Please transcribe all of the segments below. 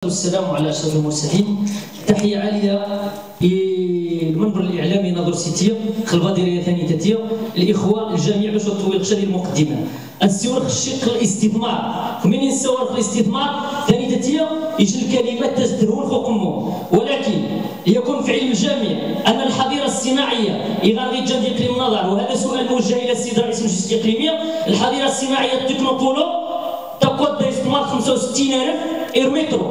والسلام على اشرف المرسلين. تحيه عاليه للمنبر الاعلامي ناظور سيتيه خلباديريه ثاني تاتيه الاخوه الجميع باش نطوي هذه المقدمه. السيور الشق الاستثمار من ينسور الاستثمار ثاني تاتيه يجي الكلمات تزدهون فوقهم، ولكن يكون في علم الجميع ان الحظيره الصناعيه يغادي جا اقليم النظر، وهذا سؤال موجه الى السيد رئيس المجلس الاقليميه. الحظيره الصناعيه التكنوبولو تقود استثمار 65,000 إيرمترو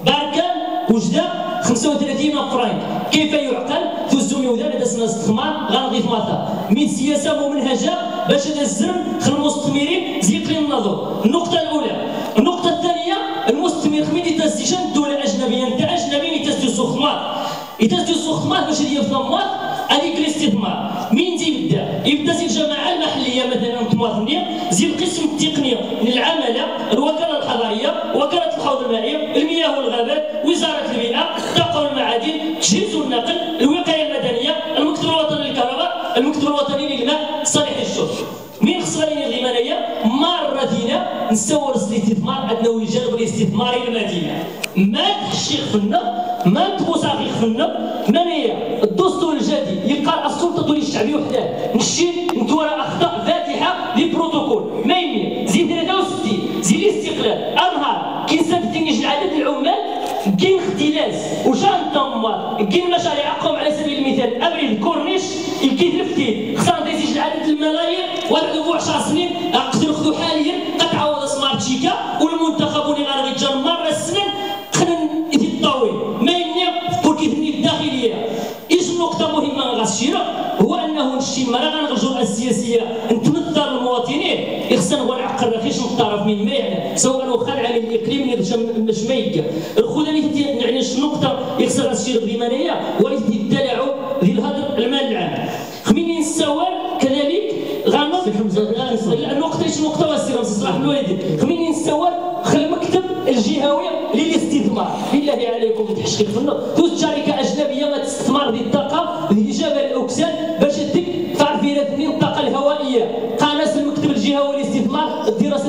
باركان وجده 35 فرنك. كيف يعقل؟ تزوم يوذان هذا سنة استثمار غنضيف ماتا من سياسه ممنهجه باش هذا الزرم خل المستثمرين زي قليل النظر. النقطه الاولى. النقطه الثانيه، المستثمر خمين يتزيشان الدوله اجنبيه انت اجنبي يتزيو السخمات يتزيو السخمات باش هي الضمات هذيك الاستثمار. مين يبدا زي الجماعه المحليه مثلا المواطنين زي القسم التقني للعماله، الوكاله الحضريه، وكاله الحوض المائي، المياه والغابات، وزاره البيئه، الطاقه والمعادن، تجهيز والنقل، الوقايه المدنيه، المكتب الوطني للكهرباء، المكتب الوطني للماء، صالح الشرب. من خصغاني الغيمانيه مره دينا نسور الاستثمار عندنا وجانب الاستثمار المدينه. ما تحشيق فينا، ما تبوساقيق فينا، منايا الدستور الجديد يبقى السلطه الشعبيه وحدها نشيل نتورى اخطاء فاتحه للبروتوكول ما يمين زي 63 زي الاستقلال انهار كاين سنتين عدد العمال كاين اختلاس وشان دمار كاين مشاريع اقوم على سبيل المثال ابريل كورنيش كاين الفتيل خصنا نزيد عدد الملايين وبعد 10 سنين نقدروا ناخذوا حاليا قد عوض سمارت شيكا والمنتخب اللي غادي يتجر مره السنه خلينا نتطاوي ما يمنع بوركي تبني الداخليه. ايش نقطه مهمه غاسشيره هو انه نشتي مرة غنرجعوا السياسيه نتمثل المواطنين يخصنا هو العقل رخيص من الطرف من ما يعني سواء واخا العامل الاقليمي مش مايكا الخدمه يعني نقطه يخصنا غاسشيره الغيمانيه وليس الدلع ذي الهدر المال العام. خميني نسوال كذلك غنض النقطه ايش نقطه واسيره صلاح الوالدين خميني نسوال خل المكتب الجهوي للاستثمار. بالله عليكم تحشيق في النص توز شركه اجنبيه ما تستثمر ذي الطاقه ذي جبل الاكسان باش تديك تعرف الى 2 الطاقه الهوائيه. قناه المكتب الجهوي للاستثمار الدراسه